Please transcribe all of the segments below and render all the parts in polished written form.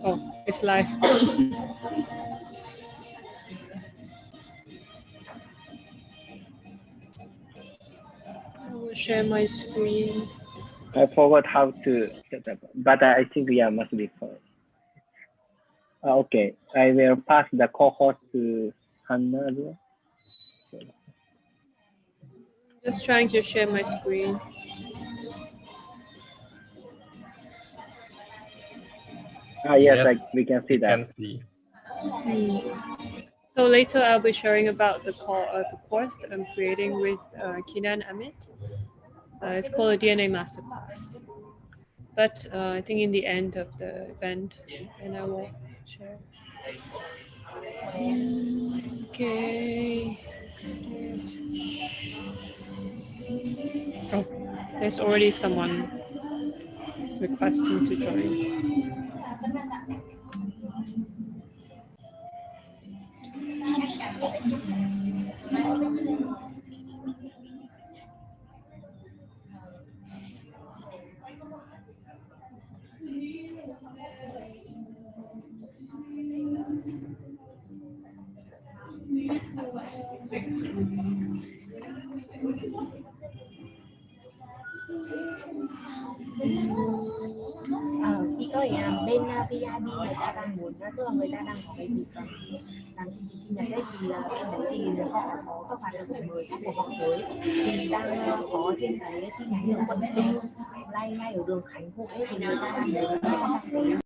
Oh, it's live. I will share my screen. I forgot how to set up, but I think must be fine. Okay, I will pass the co-host to Hannah. Just trying to share my screen. Yes, we can see that. Can see. So later I'll be sharing about the course that I'm creating with Akina and Amit. It's called a DNA Masterclass. But I think in the end of the event, and I will share. Okay. Oh, there's already someone requesting to join. Chị ơi, bên VIP người ta đang muốn, tức là người ta đang có cái dịp làm chương trình sinh nhật đấy, thì bên đấy thì họ có các hoạt động mới của họ tới, thì đang có trên cái chi nhánh ở quận ngay ở đường Khánh Hội ấy, thì người ta đang muốn các bạn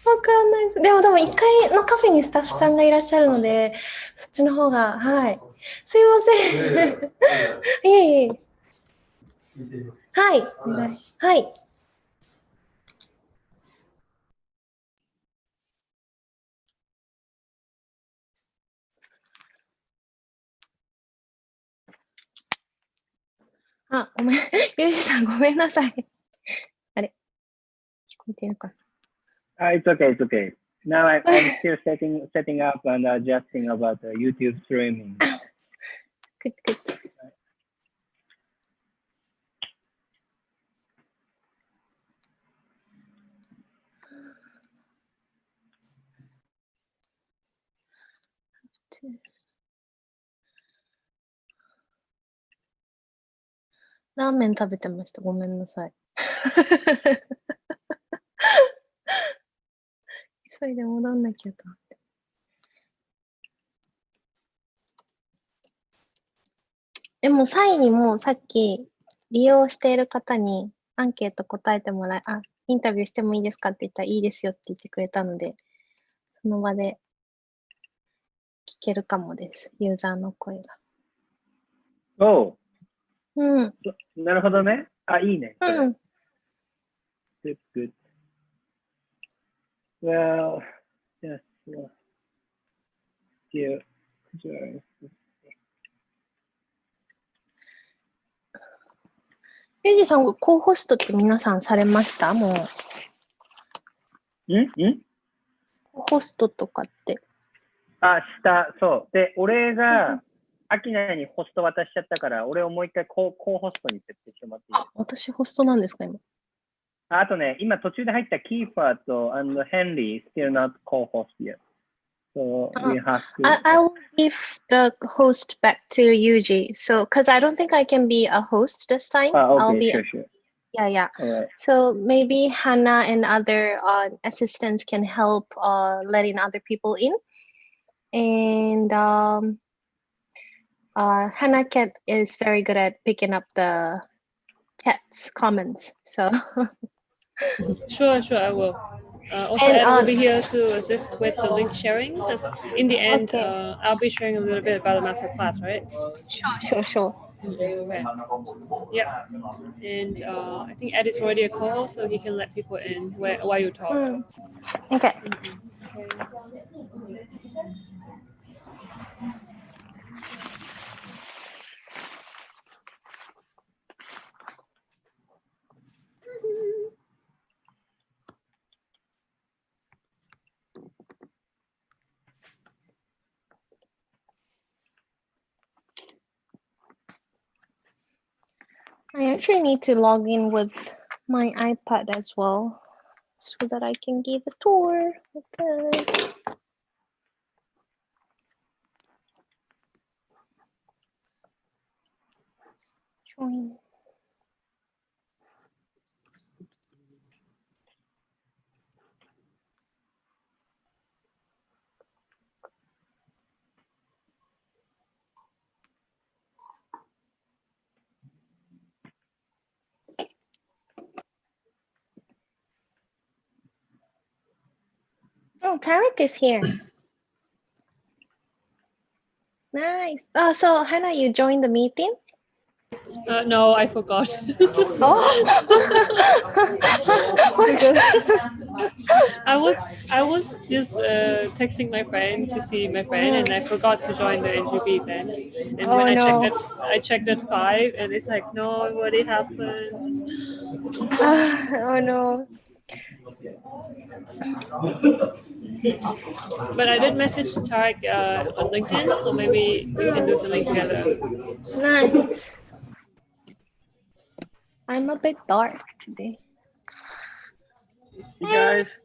わかんないです。でも多分1階のカフェにスタッフさんがいらっしゃるので、そっちの方が、はい。すいません。いえいえ。はい。はい。あ、ごめん。ゆうじさん、ごめんなさい。あれ聞こえてるかな It's okay, it's okay. Now I'm still setting up and adjusting about the YouTube streaming. Good. ラーメン食べてました。ごめんなさい。急いで戻んなきゃと思って。でも、サイにもさっき利用している方にアンケート答えてもらい、インタビューしてもいいですかって言ったらいいですよって言ってくれたので、その場で聞けるかもです。ユーザーの声が。Oh, うん。なるほどね。いいね。うん。Good, good. Well, just here. レイジさん、コホストって皆さんされましたもう。コホストとかって。した。そう。で、俺が、アキナにホスト渡しちゃったから、俺をもう一回コホストに設定してもらっていい？私ホストなんですか、今。あとね、今途中で入ったキーファーとヘンリー、still not co-host yet. So we have to. I will give the host back to Yuji. So, because I don't think I can be a host this time. Okay, I'll be. Sure. Yeah. All right. So maybe Hannah and other assistants can help letting other people in. And Hannah is very good at picking up the chat's comments. So. Sure, I will. Also, And, Ed will be here to assist with the link sharing. Because in the end, okay. I'll be sharing a little bit about the masterclass, right? Sure. Okay. Yeah. And I think Ed is already a co-host, so he can let people in while you talk. Okay. Okay. I actually need to log in with my iPad as well so that I can give a tour. Okay. Join. Oh, Tarek is here. Nice. Oh, so Hannah, you joined the meeting? No, I forgot. Oh. I was just texting my friend to see my friend, and I forgot to join the NGB event. And when I checked at 5, and it's like, no, what happened? Oh no. But I did message Tarek on LinkedIn, so maybe we can do something together. Nice. I'm a bit dark today. Hey guys.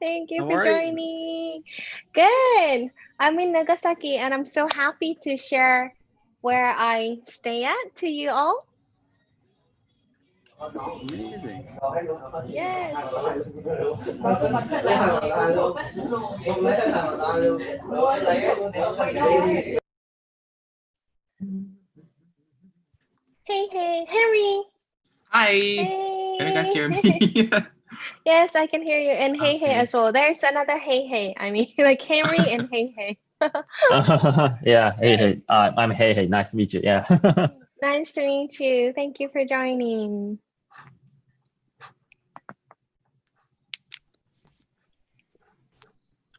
Thank you for joining. Good. I'm in Nagasaki and I'm so happy to share where I stay at to you all. Amazing. Yes. Hi. Can you guys Hey. hear me? Yes, I can hear you. And hey, hey Okay. as well. There's another hey, hey. I mean, like Henry and hey, hey. Yeah, hey, I'm hey, nice to meet you. Yeah. Nice to meet you. Thank you for joining.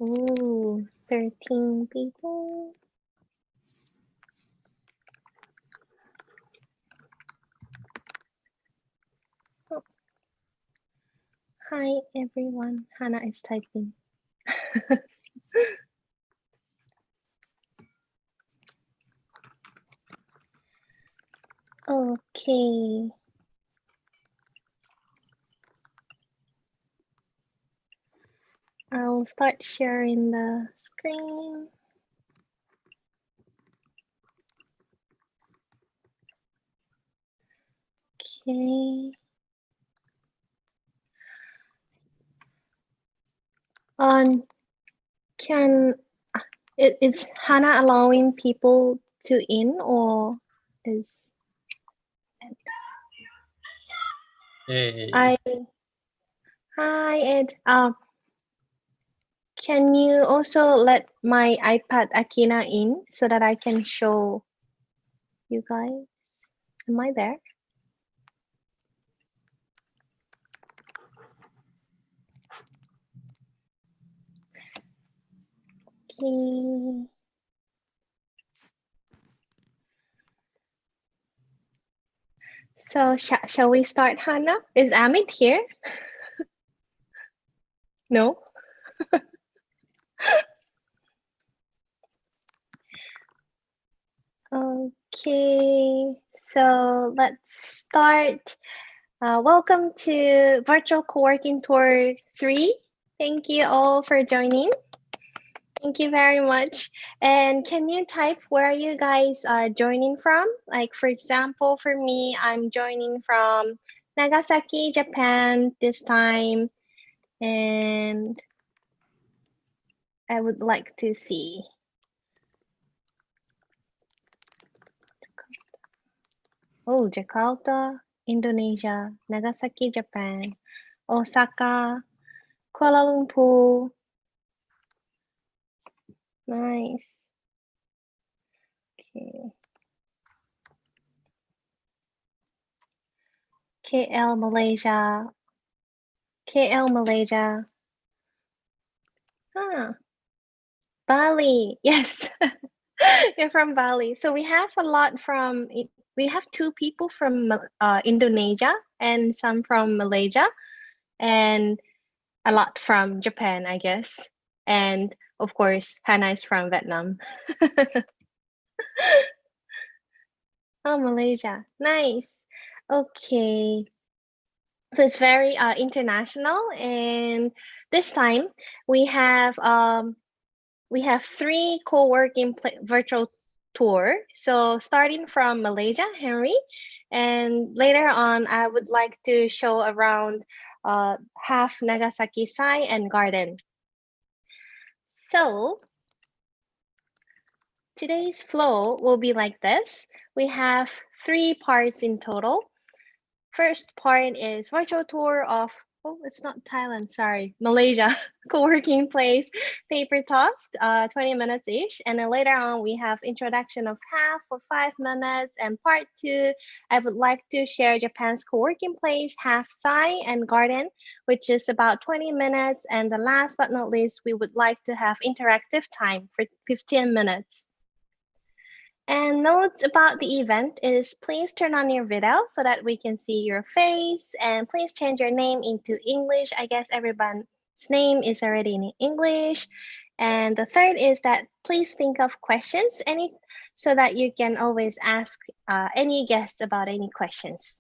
Ooh, 13 people. Oh. Hi, everyone. Hannah is typing. Okay. I'll start sharing the screen. Okay. Can is Hannah allowing people to in or is Hey. Hi Ed. Can you also let my iPad Akina in so that I can show you guys? Am I there? Okay. So shall we start, Hannah? Is Amit here? No? Okay, so let's start. Welcome to Virtual Co-working Tour 3. Thank you all for joining. Thank you very much. And can you type where are you guys joining from? Like, for example, for me, I'm joining from Nagasaki, Japan this time. And I would like to see. Oh, Jakarta, Indonesia, Nagasaki, Japan, Osaka, Kuala Lumpur. Nice. Okay. KL, Malaysia. KL, Malaysia. Ah, Bali. Yes. You're from Bali. So we have a lot from, we have 2 people from Indonesia and some from Malaysia and a lot from Japan, I guess. And of course, Hannah is from Vietnam. Oh, Malaysia. Nice. Okay. So it's very international, and this time we have 3 co-working virtual tour. So starting from Malaysia, Henry, and later on I would like to show around half Nagasaki Sai and Garden. So today's flow will be like this. We have 3 parts in total. First part is virtual tour of, oh, it's not Thailand, sorry, Malaysia, co-working place, paper toast, 20 minutes each. And then later on, we have introduction of HafH for 5 minutes. And part 2, I would like to share Japan's co-working place, HafH Sai and Garden, which is about 20 minutes. And the last but not least, we would like to have interactive time for 15 minutes. And notes about the event is please turn on your video so that we can see your face, and please change your name into English. I guess everyone's name is already in English. And the third is that please think of questions so that you can always ask any guests about any questions.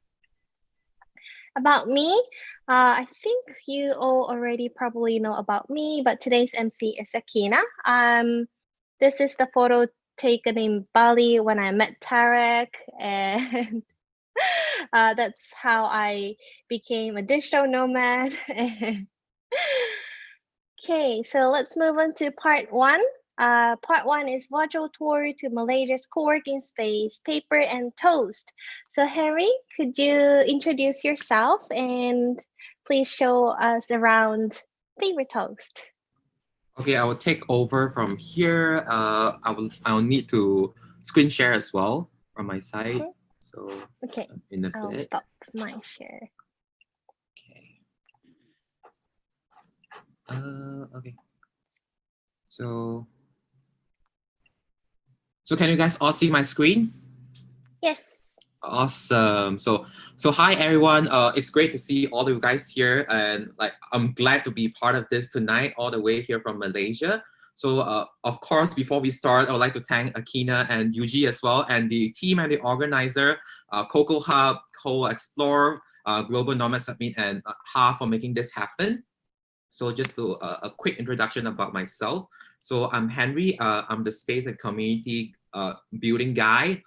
About me, I think you all already probably know about me, but today's MC is Akina. This is the photo taken in Bali when I met Tarek, and that's how I became a digital nomad. Okay, so let's move on to part 1. Part 1 is virtual tour to Malaysia's co-working space, Paper and Toast. So Henry, could you introduce yourself and please show us around Paper Toast? Okay, I will take over from here. I'll need to screen share as well from my side. Mhm. So Okay, in a I'll bit. stop my share. Okay. Okay. So can you guys all see my screen? Yes. Awesome. So hi everyone. It's great to see all of you guys here, and like I'm glad to be part of this tonight, all the way here from Malaysia. So of course, before we start, I would like to thank Akina and Yuji as well, and the team and the organizer, CocoHub, CoXplore, Global Nomads Summit, and HafH for making this happen. So just to a quick introduction about myself. So I'm Henry. I'm the space and community building guy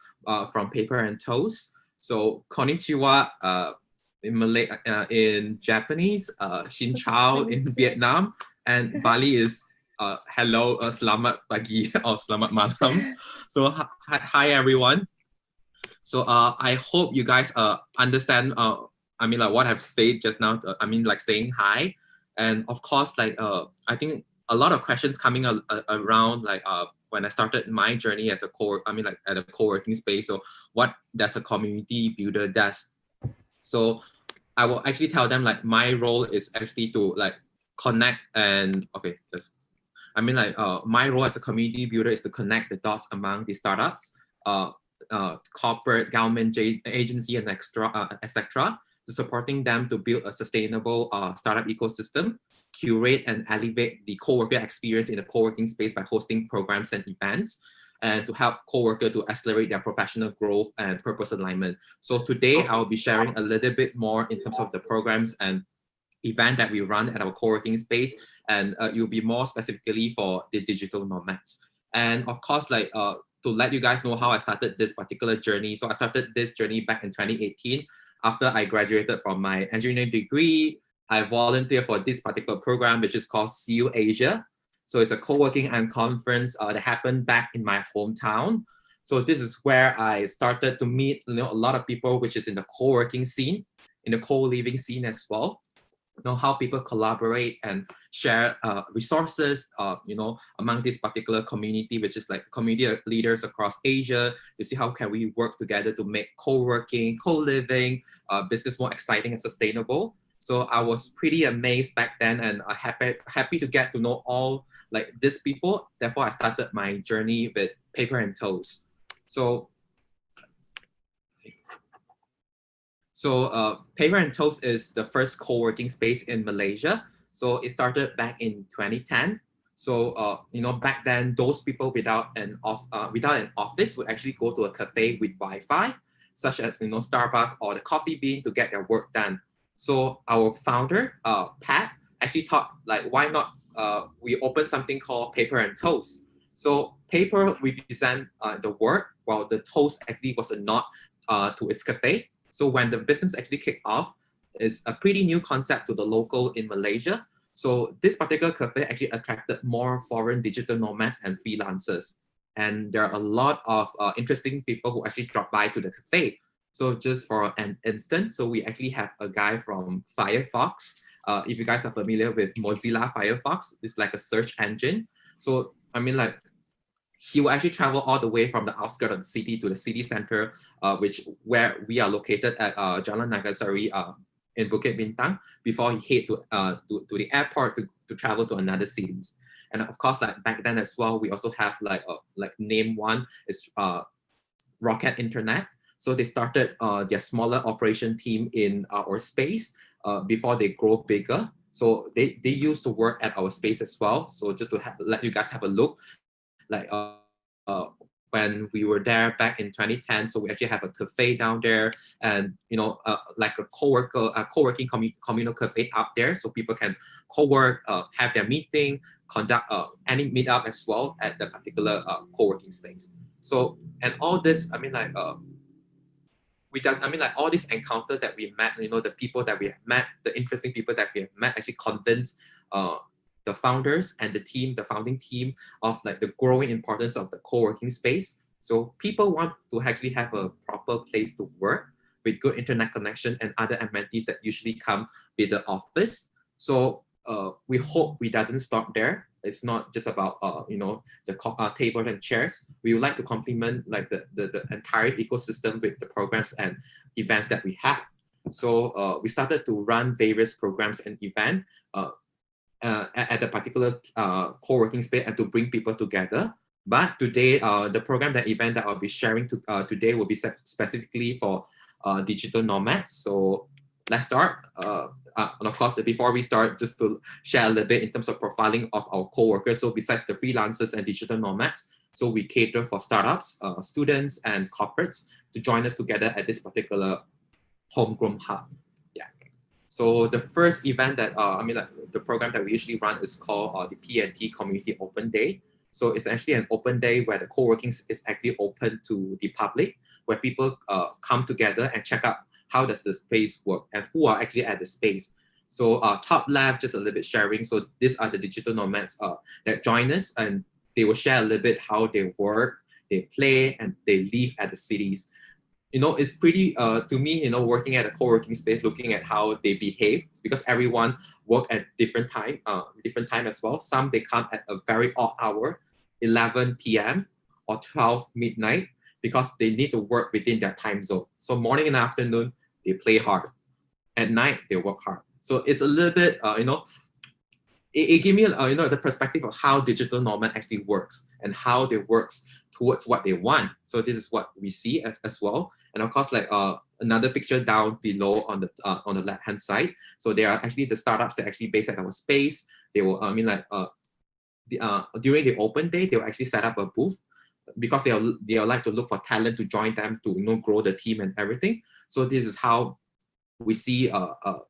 from Paper and Toast. So konnichiwa in Japanese, Xin Chao in Vietnam, and Bali is hello, selamat pagi or selamat malam. So hi everyone. So I hope you guys understand. I mean, like what I've said just now. I mean, like saying hi. And of course, like I think a lot of questions coming around, like when I started my journey as a at a co-working space. So what does a community builder does? So I will actually tell them like my role is actually to like connect and my role as a community builder is to connect the dots among the startups, corporate, government agency, and etc. To supporting them to build a sustainable startup ecosystem, curate and elevate the co-worker experience in the co-working space by hosting programs and events, and to help co-worker to accelerate their professional growth and purpose alignment. So today I'll be sharing a little bit more in terms of the programs and event that we run at our co-working space, and it will be more specifically for the digital nomads. And of course, like to let you guys know how I started this particular journey. So I started this journey back in 2018. After I graduated from my engineering degree, I volunteered for this particular program, which is called CU Asia. So it's a co-working and conference that happened back in my hometown. So this is where I started to meet a lot of people, which is in the co-working scene, in the co-living scene as well. How people collaborate and share resources, among this particular community, which is like community leaders across Asia, to see how can we work together to make co-working, co-living business more exciting and sustainable. So I was pretty amazed back then, and happy to get to know all like these people. Therefore, I started my journey with Paper and Toast. So Paper and Toast is the first co-working space in Malaysia. So it started back in 2010. So back then, those people without an office would actually go to a cafe with Wi-Fi, such as Starbucks or the Coffee Bean, to get their work done. So our founder, Pat, actually thought like, why not we open something called Paper and Toast. So paper represent the work, while the toast actually was a nod to its cafe. So when the business actually kicked off, it's a pretty new concept to the local in Malaysia. So this particular cafe actually attracted more foreign digital nomads and freelancers. And there are a lot of interesting people who actually drop by to the cafe. So just for an instance, so we actually have a guy from Firefox. If you guys are familiar with Mozilla Firefox, it's like a search engine. So I mean, like, he will actually travel all the way from the outskirts of the city to the city center, where we are located at Jalan Nagasaki in Bukit Bintang, before he head to the airport to travel to another cities. And of course, like back then as well, we also have like name one is Rocket Internet. So they started their smaller operation team in our space before they grow bigger. So they used to work at our space as well. So just to let you guys have a look, like when we were there back in 2010, so we actually have a cafe down there, and like a co-working communal cafe out there, so people can co-work, have their meeting, conduct any meetup as well at the particular co-working space. So, and all this, I mean, like all these encounters that we met, the people that we have met, the interesting people that we have met, actually convinced the founders and the founding team of like the growing importance of the co-working space. So people want to actually have a proper place to work with good internet connection and other amenities that usually come with the office. So we hope we doesn't stop there. It's not just about the tables and chairs. We would like to complement like the entire ecosystem with the programs and events that we have. So we started to run various programs and events at a particular co-working space and to bring people together. But today, the program, the event that I'll be sharing today will be specifically for digital nomads. So let's start. And of course, before we start, just to share a little bit in terms of profiling of our co-workers. So besides the freelancers and digital nomads, so we cater for startups, students, and corporates to join us together at this particular homegrown hub. Yeah. So the first event that the program that we usually run is called the Pnt Community Open Day. So it's actually an open day where the co-working is actually open to the public, where people come together and check out how does the space work and who are actually at the space. So top left, just a little bit sharing. So these are the digital nomads that join us, and they will share a little bit how they work, they play, and they live at the cities. It's pretty, to me, working at a co-working space, looking at how they behave, because everyone work at different time as well. Some, they come at a very odd hour, 11 p.m. or 12 midnight, because they need to work within their time zone. So morning and afternoon, they play hard. At night, they work hard. So it's a little bit, it gave me, the perspective of how digital nomad actually works and how they works towards what they want. So this is what we see as well. And of course, like another picture down below on the left-hand side. So they are actually the startups that actually based at our space. They will, during the open day, they will actually set up a booth because they are like to look for talent to join them to grow the team and everything. So this is how we see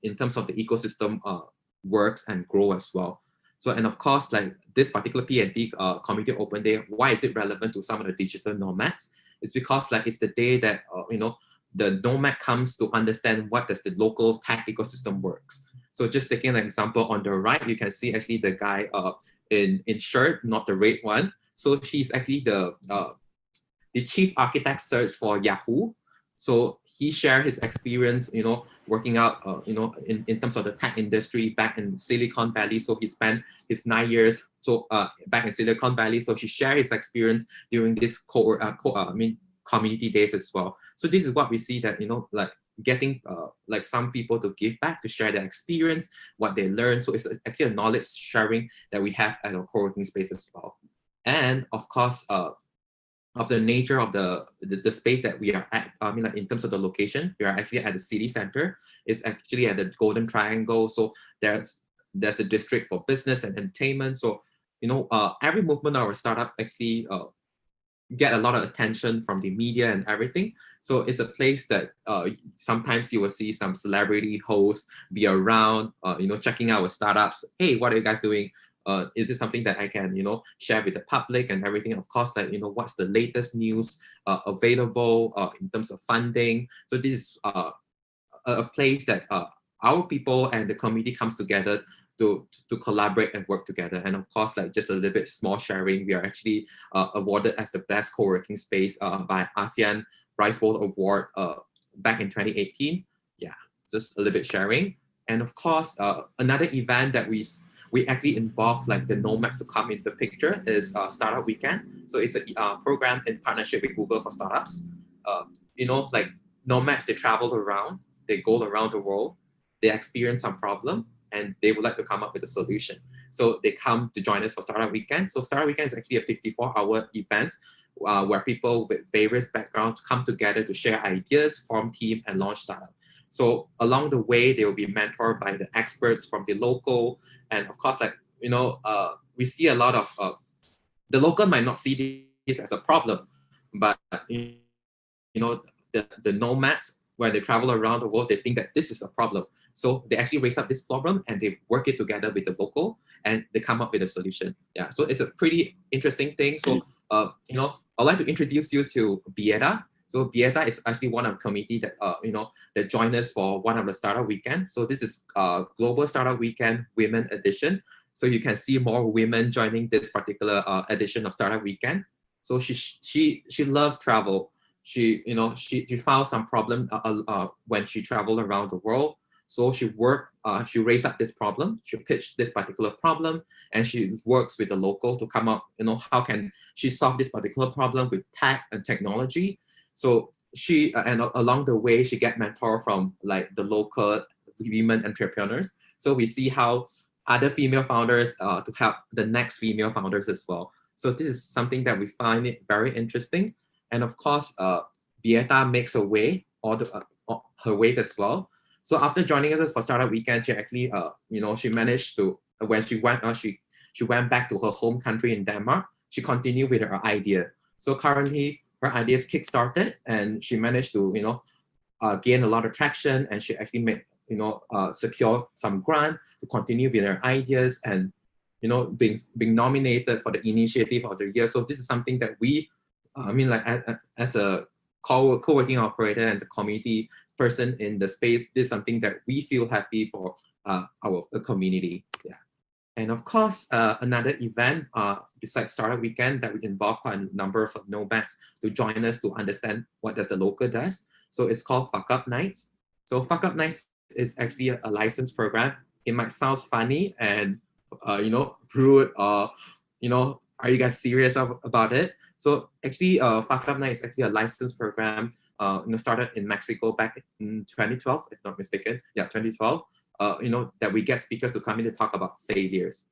in terms of the ecosystem works and grow as well. So, and of course, like this particular Pnt Community Open Day, why is it relevant to some of the digital nomads? It's because like it's the day that the nomad comes to understand what does the local tech ecosystem works. So just taking an example on the right, you can see actually the guy in shirt, not the red one. So he's actually the chief architect search for Yahoo. So he shared his experience, working out, in terms of the tech industry back in Silicon Valley. So he spent his 9 years back in Silicon Valley. So he shared his experience during this community days as well. So this is what we see that, like getting like some people to give back, to share their experience, what they learn. So it's actually a knowledge sharing that we have at our co-working space as well. And of course, of the nature of the space that we are at, like in terms of the location, we are actually at the city center. It's actually at the Golden Triangle. So there's a district for business and entertainment. So, every movement of our startups actually get a lot of attention from the media and everything. So it's a place that sometimes you will see some celebrity hosts be around, checking out our startups. Hey, what are you guys doing? Is it something that I can, share with the public and everything? Of course, like, what's the latest news available in terms of funding? So this is a place that our people and the community comes together to collaborate and work together. And of course, like just a little bit small sharing, we are actually awarded as the best co-working space by ASEAN Rice Bowl Award back in 2018. Yeah, just a little bit sharing. And of course, another event that we actually involve like the nomads to come into the picture is Startup Weekend. So it's a program in partnership with Google for startups. Like nomads, they travel around, they go around the world, they experience some problem, and they would like to come up with a solution. So they come to join us for Startup Weekend. So Startup Weekend is actually a 54-hour event where people with various backgrounds come together to share ideas, form team, and launch startup. So along the way, they will be mentored by the experts from the local. And of course, like, we see a lot of, the local might not see this as a problem, but, the nomads, when they travel around the world, they think that this is a problem. So they actually raise up this problem and they work it together with the local and they come up with a solution. Yeah, so it's a pretty interesting thing. So, I'd like to introduce you to Bieta. So Bieta is actually one of the committee that, that joined us for one of the Startup Weekend. So this is Global Startup Weekend Women Edition. So you can see more women joining this particular edition of Startup Weekend. So she loves travel. She found some problem when she traveled around the world. So she raised up this problem. She pitched this particular problem, and she works with the local to come up, how can she solve this particular problem with tech and technology. So she, and along the way, she get mentor from like the local women entrepreneurs. So we see how other female founders to help the next female founders as well. So this is something that we find it very interesting. And of course, Beata makes a way, her way as well. So after joining us for Startup Weekend, she actually, she managed to, when she went back to her home country in Denmark, she continued with her idea. So currently, her idea is kickstarted, and she managed to, gain a lot of traction, and she actually made, secure some grant to continue with her ideas, and, being nominated for the initiative of the year. So this is something that we, as a co-working operator and as a community person in the space, this is something that we feel happy for our community. Yeah. And of course, another event besides Startup Weekend that we involve quite a number of nomads to join us to understand what does the local does. So it's called HafH Nights. So HafH Nights is actually a licensed program. It might sound funny and rude, or are you guys serious about it? So actually, HafH Nights is actually a licensed program. Started in Mexico back in 2012, if not mistaken. Yeah, 2012. That we get speakers to come in to talk about failures.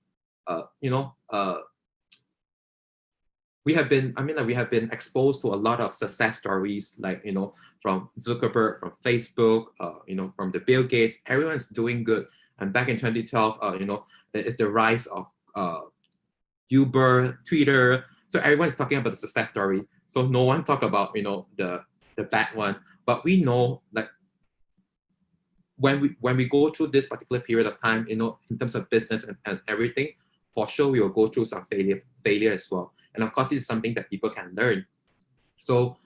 We have been exposed to a lot of success stories, like, from Zuckerberg, from Facebook, from the Bill Gates. Everyone's doing good. And back in 2012, it's the rise of Uber, Twitter. So everyone's talking about the success story. So no one talk about, the bad one. But we know, like, when we go through this particular period of time, in terms of business and everything, for sure we will go through some failure as well. And of course, this is something that people can learn. So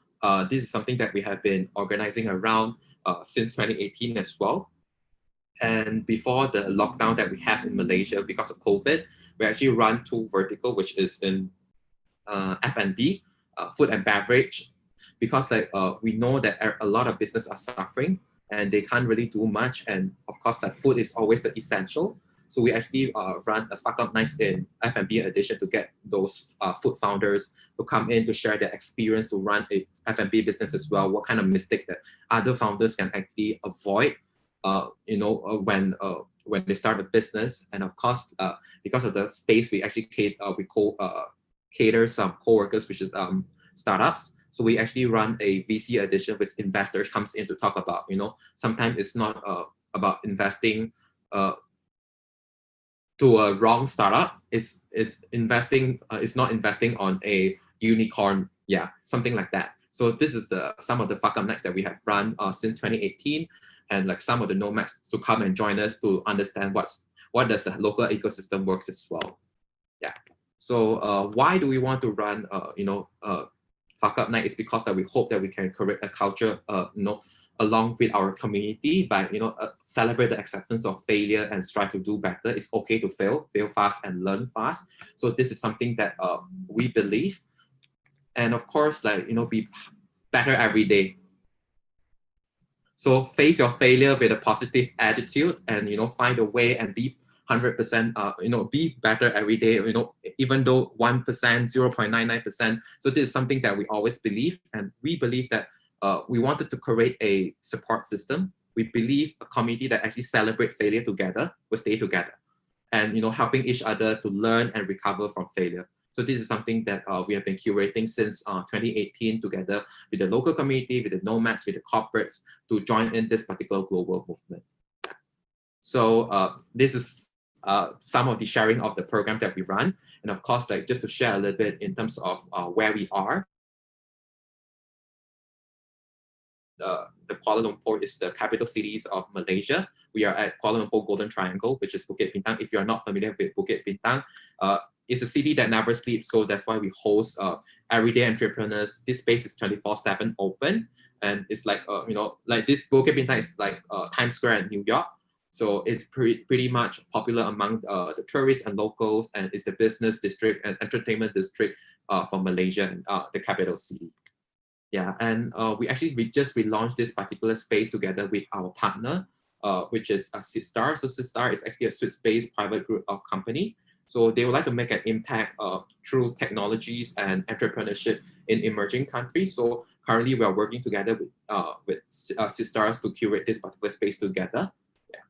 this is something that we have been organizing around since 2018 as well. And before the lockdown that we have in Malaysia because of COVID, we actually run 2 vertical, which is in F&B, food and beverage, because we know that a lot of business are suffering and they can't really do much. And of course, food is always the essential. So we actually run a HafH Nights in F&B edition to get those food founders to come in to share their experience to run a F&B business as well. What kind of mistake that other founders can actually avoid, when they start a business. And of course, because of the space, we actually cater some co-workers, which is startups. So we actually run a VC edition with investors comes in to talk about, sometimes it's not about investing to a wrong startup. It's investing, it's not investing on a unicorn, something like that. So this is some of the HafH Nights that we have run since 2018, and like some of the nomads to come and join us to understand what does the local ecosystem works as well. Yeah. So why do we want to run HafH Night? Is because that we hope that we can create a culture, along with our community by, celebrate the acceptance of failure and strive to do better. It's okay to fail fast and learn fast. So this is something that we believe. And of course, be better every day. So face your failure with a positive attitude and, find a way and be 100%, be better every day, even though 1%, 0.99%. So this is something that we always believe. And we believe that we wanted to create a support system. We believe a community that actually celebrate failure together will stay together, and helping each other to learn and recover from failure. So this is something that we have been curating since 2018 together with the local community, with the nomads, with the corporates to join in this particular global movement. So this is some of the sharing of the program that we run. And of course, just to share a little bit in terms of where we are. The Kuala Lumpur is the capital cities of Malaysia. We are at Kuala Lumpur Golden Triangle, which is Bukit Bintang. If you are not familiar with Bukit Bintang, it's a city that never sleeps. So that's why we host everyday entrepreneurs. This space is 24/7 open. And it's like, like this Bukit Bintang is like Times Square in New York. So it's pretty much popular among the tourists and locals, and it's the business district and entertainment district for Malaysia and the capital city. Yeah, and we just relaunched this particular space together with our partner, which is Sitstar. So Sitstar is actually a Swiss-based private group of company. So they would like to make an impact through technologies and entrepreneurship in emerging countries. So currently we are working together with Sitstars to curate this particular space together. Yeah.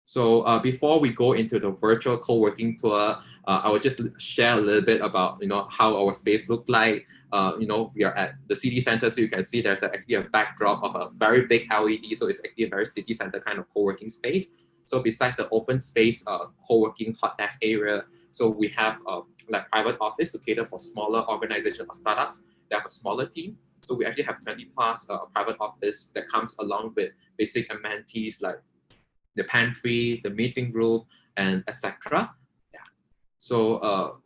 So before we go into the virtual co-working tour, I will just share a little bit about how our space looked like. We are at the city center, so you can see there's actually a backdrop of a very big LED. So it's actually a very city center kind of co-working space. So besides the open space co-working hot desk area, so we have like private office to cater for smaller organizations or startups that have a smaller team. So we actually have 20+ private office that comes along with basic amenities like the pantry, the meeting room, and etc. Yeah. So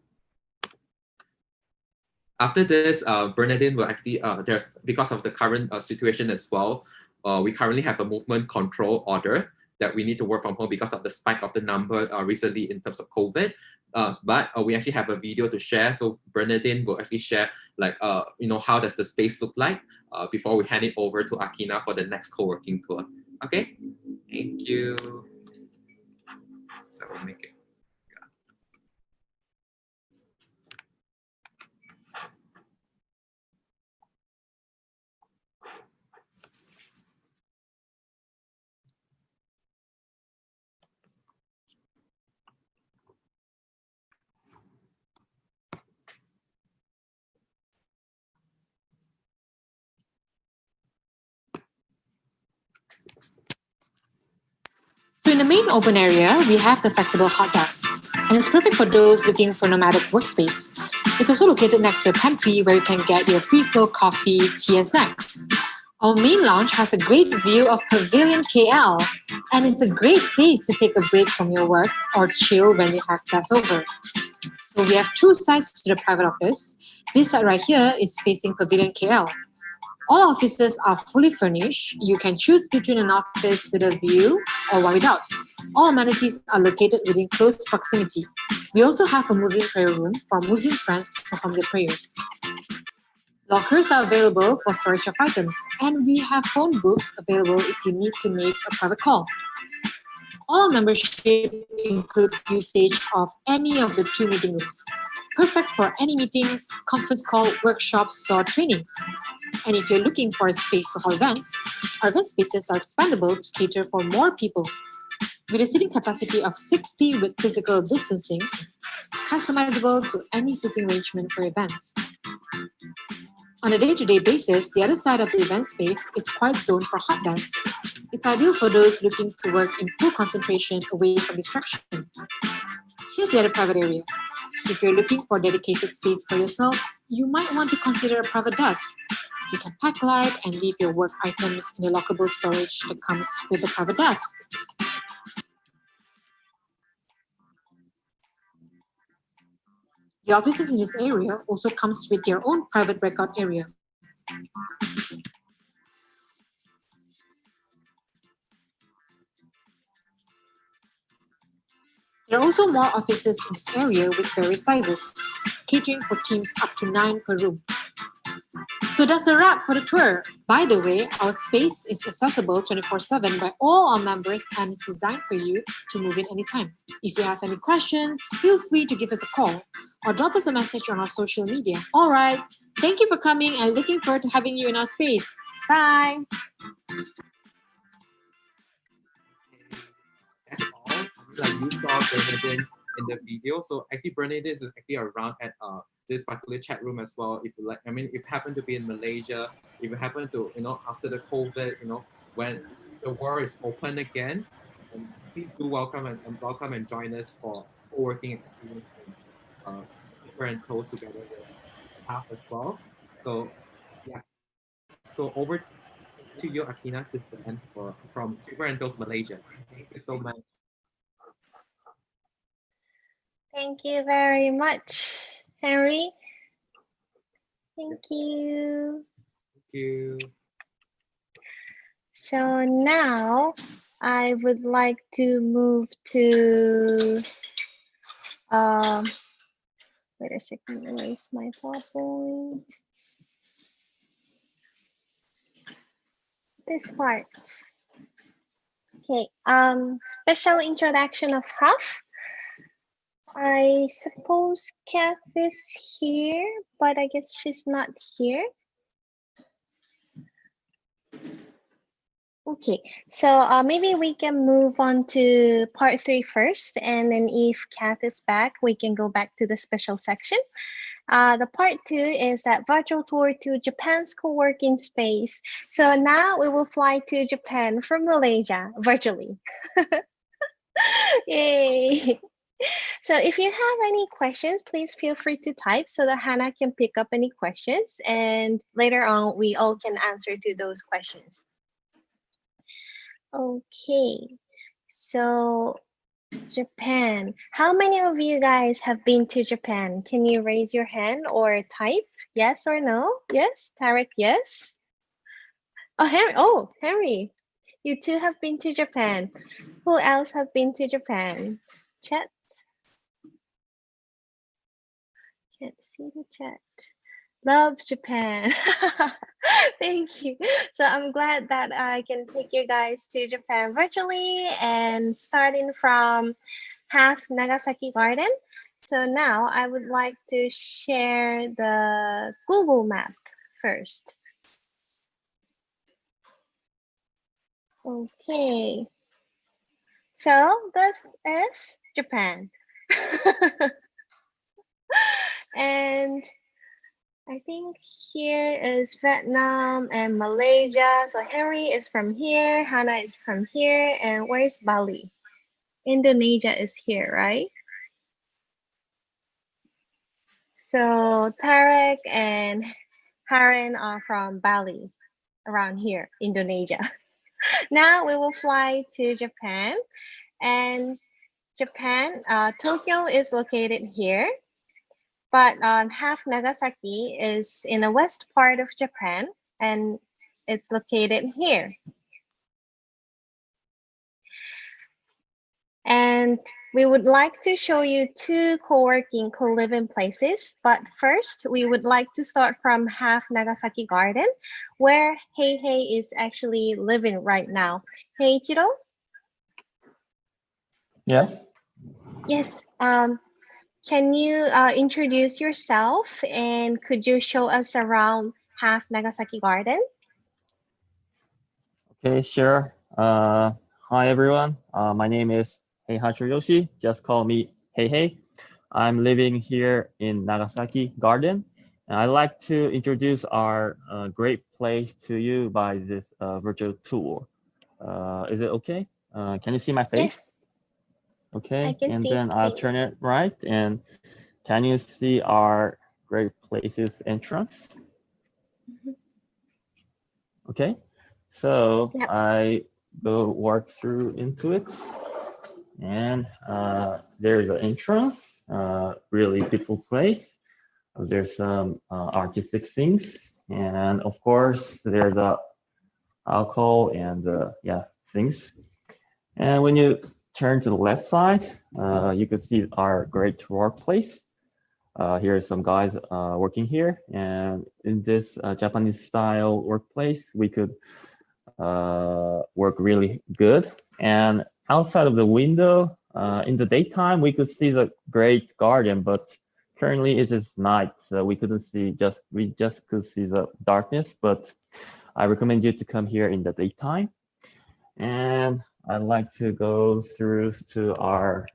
after this, Bernadine will actually, because of the current situation as well, we currently have a movement control order that we need to work from home because of the spike of the number recently in terms of COVID. But we actually have a video to share. So Bernadine will actually share like, how does the space look like before we hand it over to Akina for the next co-working tour. Okay, thank you. So we'll make it. So in the main open area, we have the flexible hot desk, and it's perfect for those looking for nomadic workspace. It's also located next to your pantry where you can get your free flow coffee, tea, and snacks. Our main lounge has a great view of Pavilion KL, and it's a great place to take a break from your work or chill when you have guests over. So we have two sides to the private office. This side right here is facing Pavilion KL. All offices are fully furnished. You can choose between an office with a view or one without. All amenities are located within close proximity. We also have a Muslim prayer room for Muslim friends to perform their prayers. Lockers are available for storage of items, and we have phone booths available if you need to make a private call. All membership include usage of any of the 2 meeting rooms, perfect for any meetings, conference call, workshops, or trainings. And if you're looking for a space to hold events, our event spaces are expandable to cater for more people. With a seating capacity of 60 with physical distancing, customizable to any seating arrangement for events. On a day-to-day basis, the other side of the event space is quiet zone for hot desks. It's ideal for those looking to work in full concentration away from distraction. Here's the other private area. If you're looking for dedicated space for yourself, you might want to consider a private desk. You can pack light and leave your work items in the lockable storage that comes with the private desk. The offices in this area also comes with your own private breakout area. There are also more offices in this area with various sizes, catering for teams up to 9 per room. So that's a wrap for the tour. By the way, our space is accessible 24/7 by all our members and is designed for you to move in anytime. If you have any questions, feel free to give us a call or drop us a message on our social media. All right, thank you for coming and looking forward to having you in our space. Bye. That's all. Like you saw Bernadine in the video. So actually Bernadine is actually around at this particular chat room as well. If you like, I mean, if you happen to be in Malaysia, if you happen to, after the COVID, when the world is open again, please do welcome and join us for co-working experience and different tours together with HafH as well. So yeah. So over to you, Akina, this is the end from Japan Malaysia. Thank you so much. Thank you very much, Henry. Thank you. Thank you. So now I would like to move to, wait a second, where's my PowerPoint? This part. Okay, special introduction of HafH. I suppose Kath is here, but I guess she's not here. Okay, so maybe we can move on to part 3 first, and then if Kath is back, we can go back to the special section. The part 2 is that virtual tour to Japan's co-working space. So now we will fly to Japan from Malaysia virtually. Yay! So if you have any questions, please feel free to type so that Hannah can pick up any questions, and later on we all can answer to those questions. Okay, so Japan. How many of you guys have been to Japan? Can you raise your hand or type yes or no? Yes, Tarek, yes. Oh, Henry, you too have been to Japan. Who else have been to Japan? Chat. Can't see the chat. Love Japan. Thank you. So I'm glad that I can take you guys to Japan virtually, and starting from HafH Nagasaki Garden. So now I would like to share the Google map first. Okay. So this is Japan. And I think here is Vietnam and Malaysia. So Henry is from here, Hannah is from here, and where's Bali? Indonesia is here, right? So Tarek and Haran are from Bali, around here, Indonesia. Now we will fly to Japan, and Japan, Tokyo is located here. But HafH Nagasaki is in the west part of Japan, and it's located here. And we would like to show you 2 co-working, co-living places. But first, we would like to start from HafH Nagasaki Garden, where HeyHey is actually living right now. Hey, Jiro? Yes. Yes. Can you introduce yourself, and could you show us around HafH Nagasaki Garden? Okay, sure. Hi, everyone. My name is Heihachi Yoshi. Just call me Hey. I'm living here in Nagasaki Garden. And I'd like to introduce our great place to you by this virtual tour. Is it okay? Can you see my face? Yes. Okay, I can and see then I'll turn it right. And can you see our great places entrance? Okay, so Yep. I go walk through into it, and there's an entrance, really beautiful place. There's some artistic things, and of course there's a alcohol and yeah, things. And when you turn to the left side, you can see our great workplace. Here are some guys working here, and in this Japanese style workplace, we could work really good. And outside of the window, in the daytime, we could see the great garden, but currently it is night, so we couldn't see, we just could see the darkness. But I recommend you to come here in the daytime. And I'd like to go through to our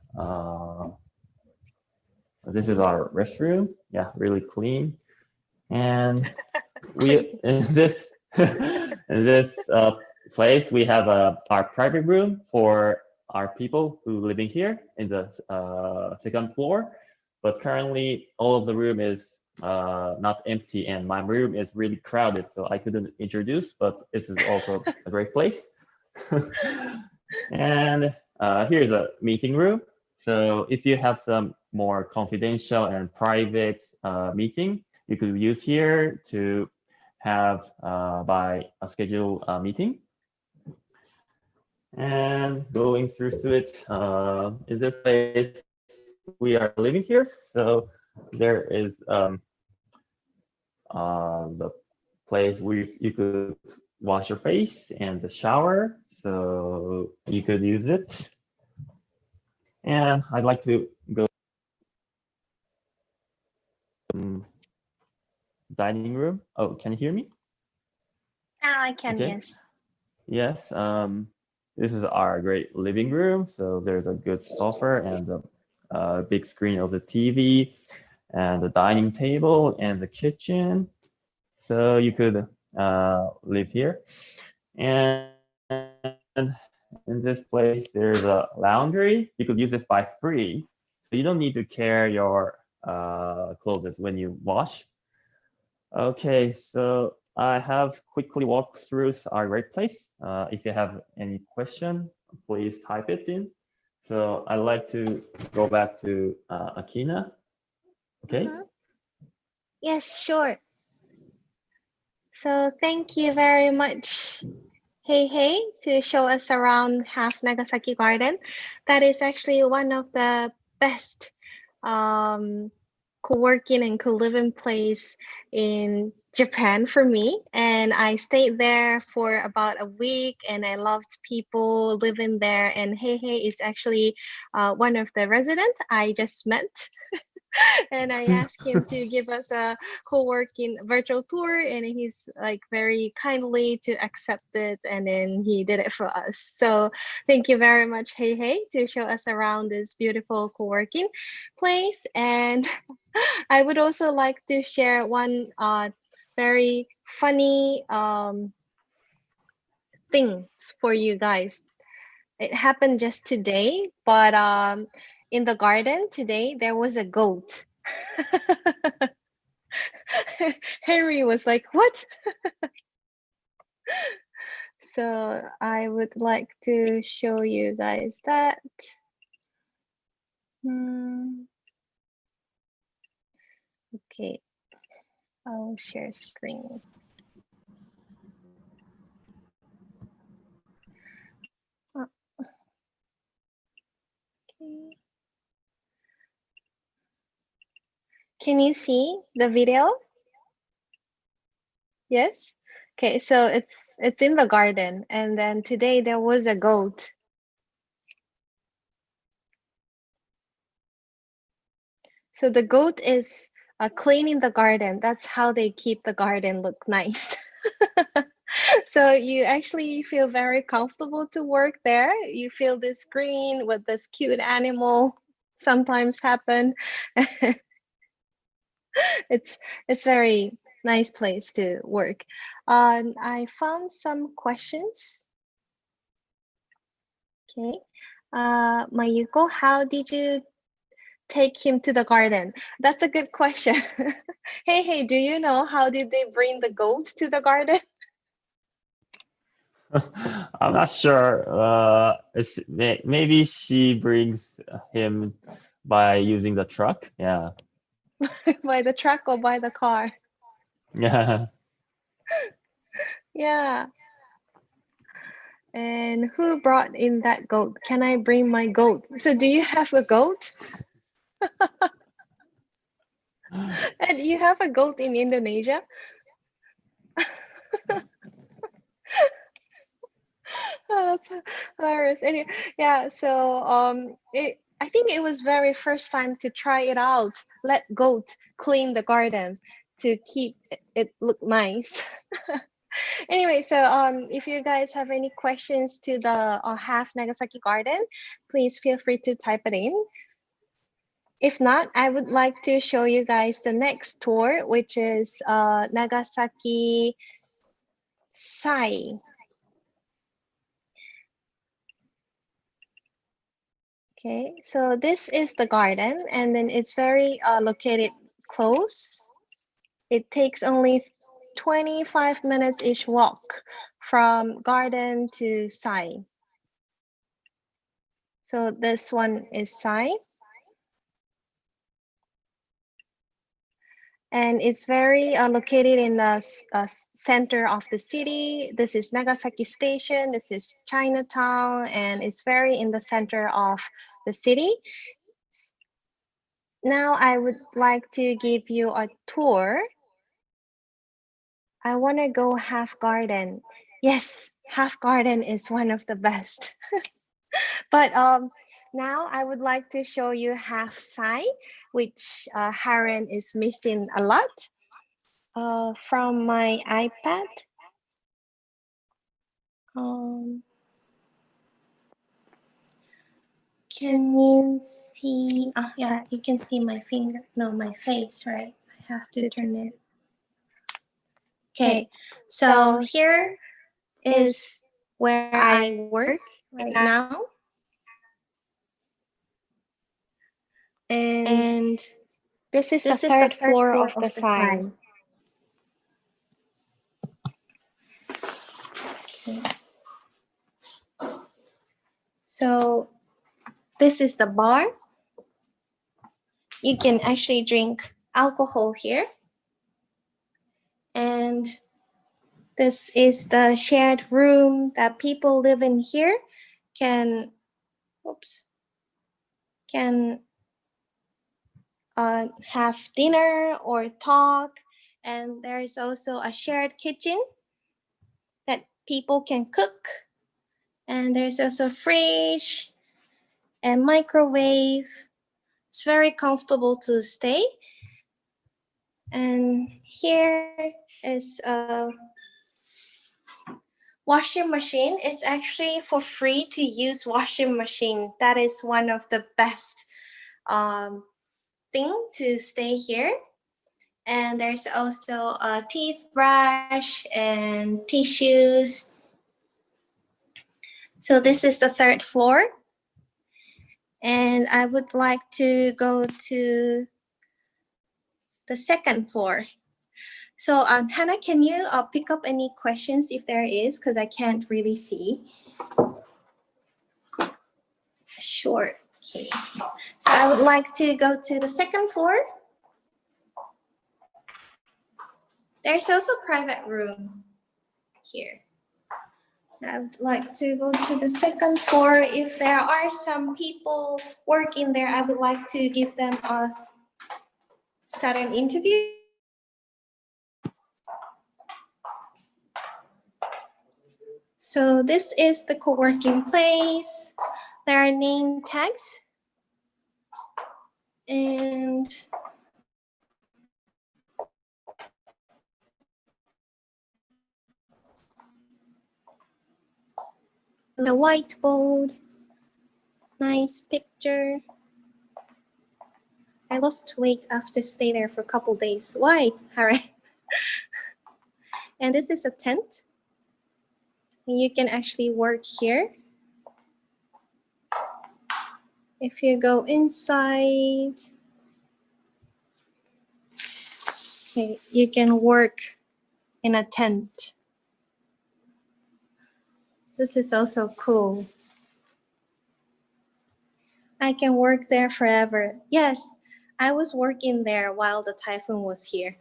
this is our restroom. Yeah, really clean. And we in this place we have our private room for our people who living here in the second floor. But currently all of the room is not empty, and my room is really crowded, so I couldn't introduce. But this is also a great place. And here's a meeting room. So if you have some more confidential and private meeting, you could use here to have by a scheduled meeting. And going through to it, in this place, we are living here. So there is the place where you could wash your face and the shower. So you could use it. And I'd like to go dining room. Oh, can you hear me? Now I can, Okay. yes. Yes. This is our great living room. So there's a good sofa and a big screen of the TV and the dining table and the kitchen. So you could live here. And in this place, there's a laundry. You could use this by free. So you don't need to carry your clothes when you wash. Okay, so I have quickly walked through our great place. If you have any question, please type it in. So I'd like to go back to Akina. Okay. Yes, sure. So thank you very much, Hey, to show us around HafH Nagasaki Garden. That is actually one of the best co-working and co-living place in Japan for me. And I stayed there for about a week and I loved people living there. And Hey is actually one of the residents I just met. And I asked him to give us a co-working virtual tour, and he's like very kindly to accept it, and then he did it for us. So thank you very much, Hey, to show us around this beautiful co-working place. And I would also like to share one very funny things for you guys. It happened just today, but in the garden today there was a goat. Henry was like, what? So I would like to show you guys that. Okay, I'll share screen. Okay. Can you see the video? Yes. Okay, so it's in the garden, and then today there was a goat. So the goat is cleaning the garden. That's how they keep the garden look nice. So you actually feel very comfortable to work there. You feel this green with this cute animal sometimes happen. It's very nice place to work. I found some questions. Okay. Mayuko, how did you take him to the garden? That's a good question. Hey, do you know how did they bring the goat to the garden? I'm not sure. Maybe she brings him by using the truck. Yeah. By the truck or by the car? Yeah. Yeah. And who brought in that goat? Can I bring my goat? So do you have a goat? And you have a goat in Indonesia? Oh, that's hilarious. Anyway, yeah, so I think it was very first time to try it out. Let goat clean the garden to keep it look nice. Anyway, so if you guys have any questions to the HafH Nagasaki Garden, please feel free to type it in. If not, I would like to show you guys the next tour, which is Nagasaki Sai. Okay, so this is the garden, and then it's very located close. It takes only 25 minutes each walk from garden to Sai. So this one is Sai. And it's very located in the center of the city. This is Nagasaki Station. This is Chinatown, and it's very in the center of the city. Now I would like to give you a tour. I want to go HafH Garden. Yes, HafH Garden is one of the best. But now I would like to show you HafH side, which Haren is missing a lot from my iPad. Can you see? Oh, yeah, you can see my finger. No, my face, right? I have to turn it. Okay, so here is where I work right now. And this is the third floor of the sign. Okay. So this is the bar. You can actually drink alcohol here. And this is the shared room that people live in here can have dinner or talk. And there is also a shared kitchen that people can cook. And there's also a fridge and microwave. It's very comfortable to stay. And here is a washing machine. It's actually for free to use washing machine. That is one of the best thing to stay here. And there's also a teeth brush and tissues. So this is the third floor. And I would like to go to the second floor. So Hannah, can you pick up any questions if there is, because I can't really see. Sure, okay. So I would like to go to the second floor. There's also a private room here. I would like to go to the second floor. If there are some people working there, I would like to give them a sudden interview. So this is the co-working place. There are name tags. And the whiteboard, nice picture. I lost weight after staying there for a couple days. Why? All right. And this is a tent. And you can actually work here. If you go inside, okay, you can work in a tent. This is also cool. I can work there forever. Yes, I was working there while the typhoon was here.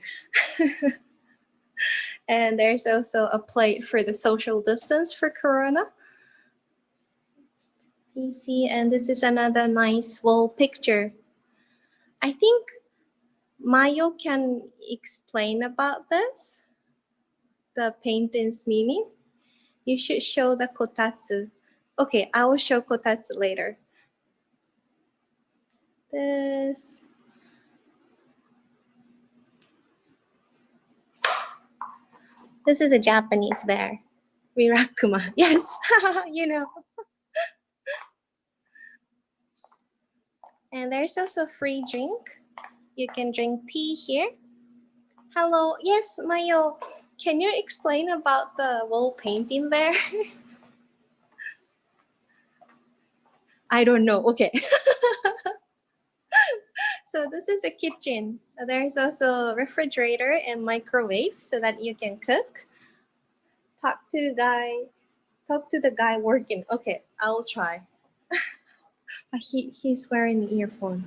And there's also a plate for the social distance for Corona. PC, and this is another nice wall picture. I think Mayo can explain about this, the painting's meaning. You should show the kotatsu. Okay, I will show kotatsu later. This is a Japanese bear, Rirakuma. Yes, you know. And there's also free drink. You can drink tea here. Hello, yes, Mayo, can you explain about the wall painting there? I don't know, okay. So this is a kitchen. There's also a refrigerator and microwave so that you can cook. Talk to the guy working. Okay, I'll try. He's wearing an earphone.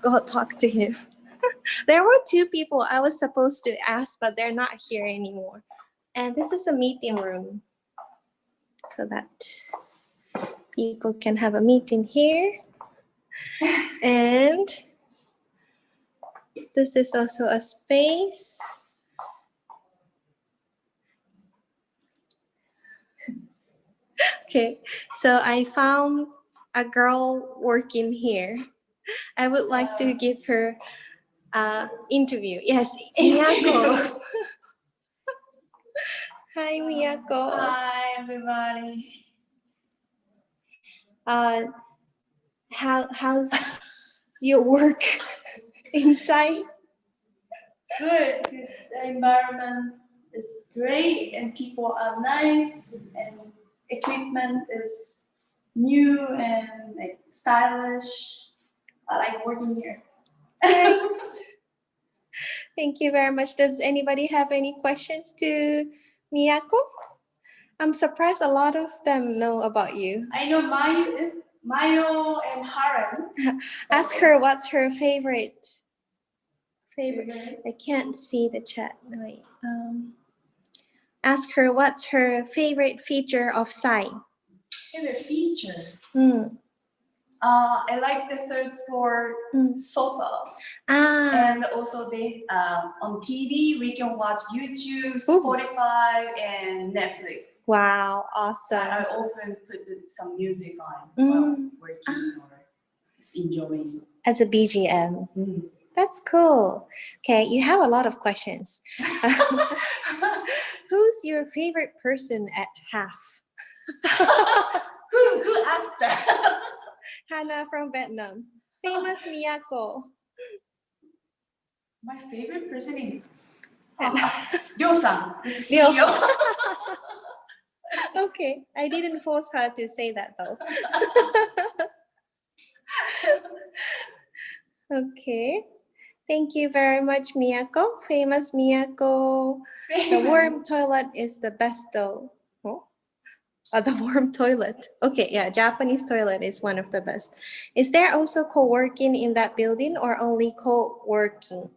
Go talk to him. There were two people I was supposed to ask, but they're not here anymore. And this is a meeting room so that people can have a meeting here. And this is also a space. Okay, so I found a girl working here. I would like to give her an interview. Yes, Miyako. Hi, Miyako. Hi, everybody. How's your work inside? Good, because the environment is great and people are nice and equipment is new and like stylish. I like working here. Thanks. Thank you very much. Does anybody have any questions to Miyako? I'm surprised a lot of them know about you. I know Mayo and Haran. Ask her what's her favorite. I can't see the chat. Wait. Ask her what's her favorite feature of Sai. Favorite feature? Mm. I like the third floor sofa. And also they on TV we can watch YouTube, Spotify, and Netflix. Wow, awesome. I often put some music on while working or just enjoying. As a BGM. That's cool. Okay, you have a lot of questions. Who's your favorite person at HafH? Who asked that? Hannah from Vietnam. Famous Miyako. My favorite person in Ryo-san. Ryo. Okay, I didn't force her to say that though. Okay, thank you very much, Miyako. Famous Miyako. The warm toilet is the best though. The warm toilet. Okay, yeah, Japanese toilet is one of the best. Is there also co-working in that building or only co-working?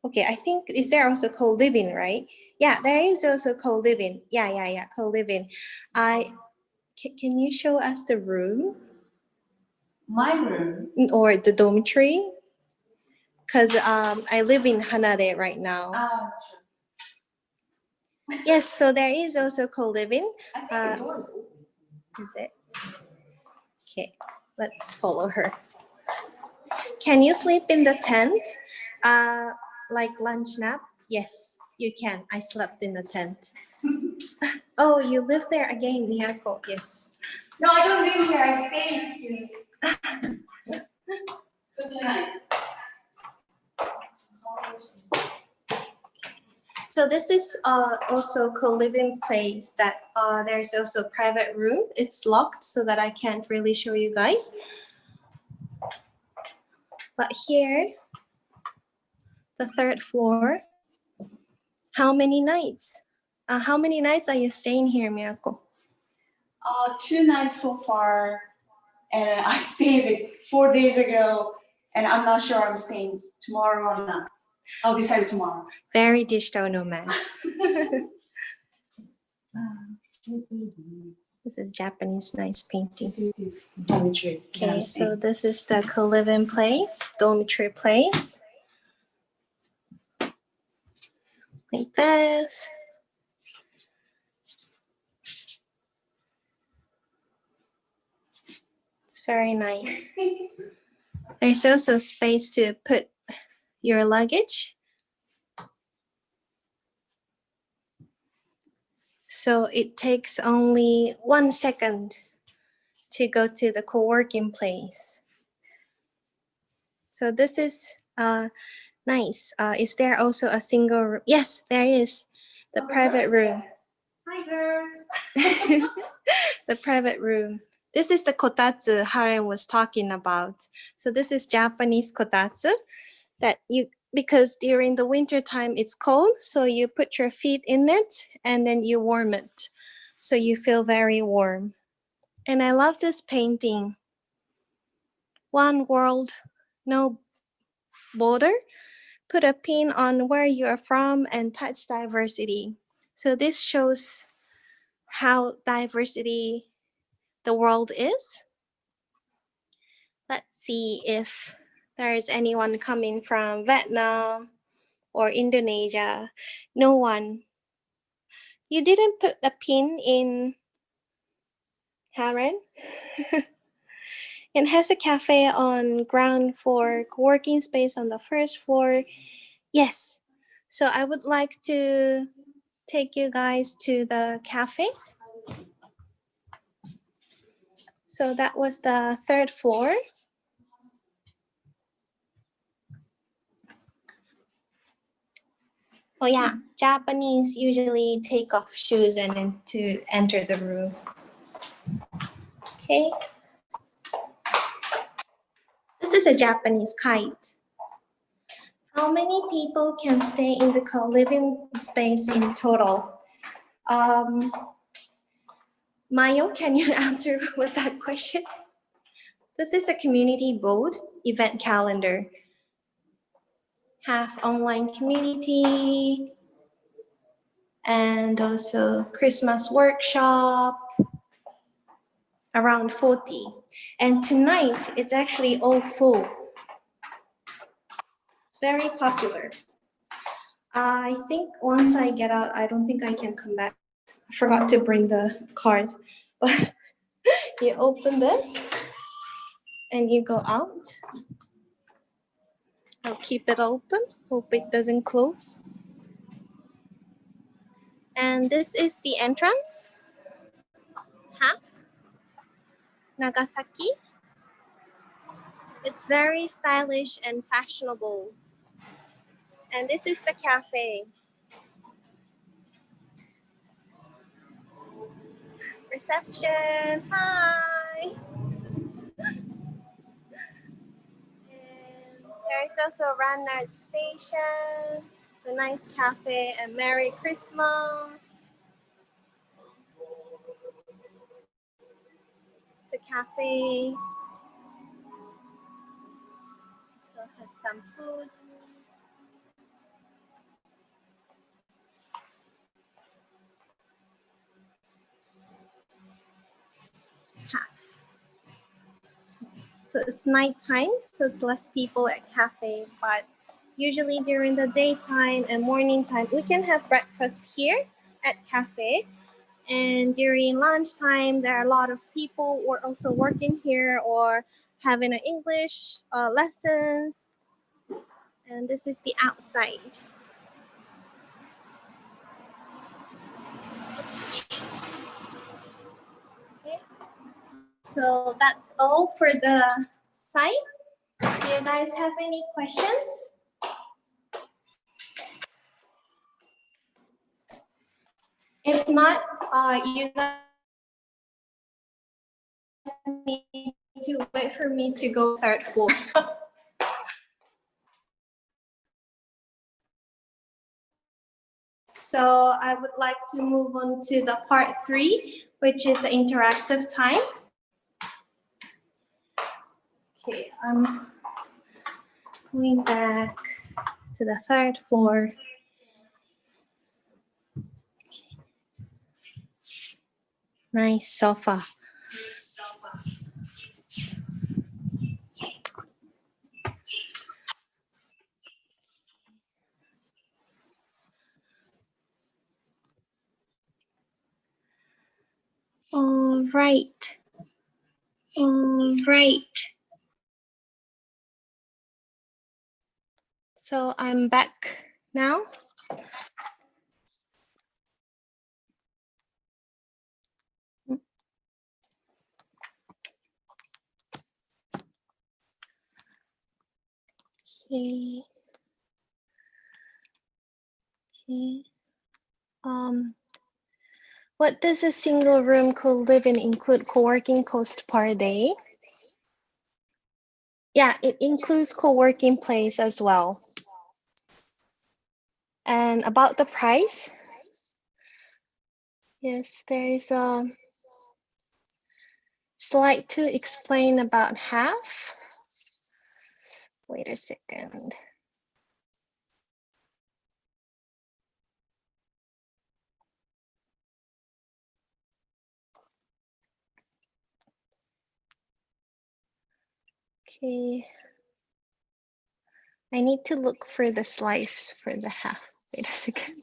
Okay, I think, is there also co-living, right? Yeah, there is also co-living. Yeah, co-living. Can you show us the room? My room? Or the dormitory? Because I live in Hanade right now. That's true. Yes, so there is also co-living. I think the door is open. Is it? Okay, let's follow her. Can you sleep in the tent? Like lunch nap? Yes, you can. I slept in the tent. Oh, you live there again, Miyako. Yes. No, I don't live here. I stay here. For tonight. So this is also co-living place that there's also a private room. It's locked so that I can't really show you guys. But here, the third floor. How many nights? How many nights are you staying here, Miyako? 2 nights so far, and I stayed 4 days ago, and I'm not sure I'm staying tomorrow or not. I'll decide tomorrow. Very digital nomad. This is Japanese nice painting. This is the dormitory. Okay, so this is the co-living place, dormitory place. Like this. It's very nice. There's also space to put your luggage. So it takes only 1 second to go to the co-working place. So this is nice. Is there also a single room? Yes, there is. The private room. Hi, girl. The private room. This is the kotatsu Haren was talking about. So this is Japanese kotatsu that you, because during the winter time it's cold, so you put your feet in it and then you warm it. So you feel very warm. And I love this painting. One world, no border. put a pin on where you are from and touch diversity. So this shows how diversity the world is. Let's see if there is anyone coming from Vietnam or Indonesia. No one. You didn't put a pin in Haren? It has a cafe on ground floor, co-working space on the first floor. Yes. So I would like to take you guys to the cafe. So that was the third floor. Oh yeah, Japanese usually take off shoes and then to enter the room. Okay. This is a Japanese kite. How many people can stay in the co-living space in total? Mayo, can you answer with that question? This is a community board event calendar. Have online community and also Christmas workshop, around 40. And tonight, it's actually all full. It's very popular. I think once I get out, I don't think I can come back. I forgot to bring the card, but you open this and you go out. I'll keep it open, hope it doesn't close. And this is the entrance, HafH, Nagasaki. It's very stylish and fashionable. And this is the cafe. Reception, hi. And there's also a Ranard station. It's a nice cafe and Merry Christmas. It's a cafe. So it has some food. So it's nighttime, so it's less people at cafe, but usually during the daytime and morning time, we can have breakfast here at cafe. And during lunchtime, there are a lot of people who are also working here or having an English lessons. And this is the outside. Okay. So that's all for the site. Do you guys have any questions? If not, you guys need to wait for me to go third floor. So I would like to move on to the part 3, which is the interactive time. Okay, I'm going back to the third floor. Nice sofa. All right. So I'm back now. Okay. What does a single room co-living include co-working cost per day? Yeah, it includes co-working place as well. And about the price, yes, there is a slide to explain about HafH. Wait a second. Okay. I need to look for the slice for the HafH. Wait a second.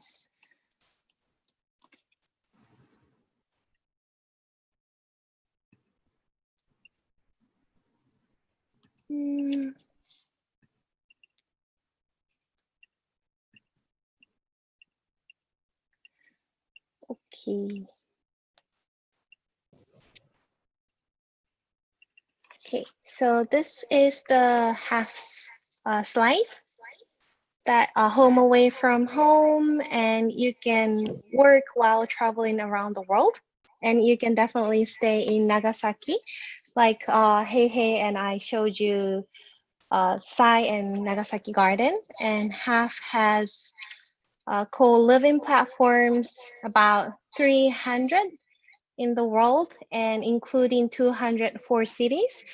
Okay. Okay, so this is the HafH slice that home away from home, and you can work while traveling around the world. And you can definitely stay in Nagasaki, like HafH and I showed you Sai and Nagasaki Garden. And HafH has co-living platforms, about 300 in the world, and including 204 cities.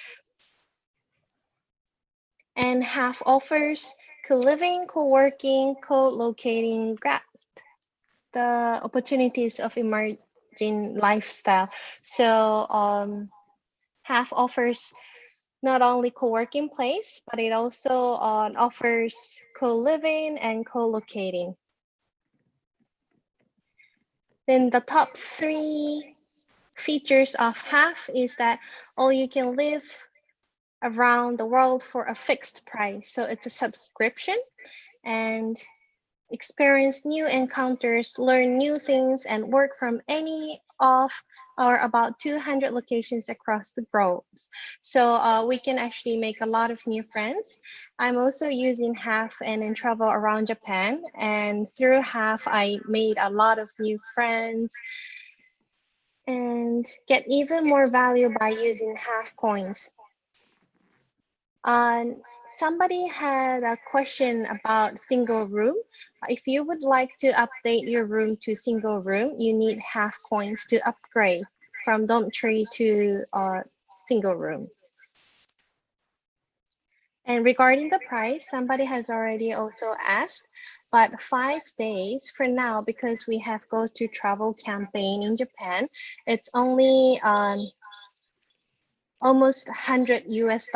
And HafH offers co-living, co-working, co-locating, grasp the opportunities of emerging lifestyle. So HafH offers not only co-working place, but it also offers co-living and co-locating. Then the top 3 features of HafH is that all you can live around the world for a fixed price. So it's a subscription, and experience new encounters, learn new things, and work from any of our about 200 locations across the globe. So we can actually make a lot of new friends. I'm also using HafH and in travel around Japan, and through HafH, I made a lot of new friends and get even more value by using HafH coins. Somebody had a question about single room. If you would like to update your room to single room, you need HafH coins to upgrade from dormitory to single room. And regarding the price, somebody has already also asked, but 5 days for now, because we have Go to Travel campaign in Japan, it's only almost $100 US.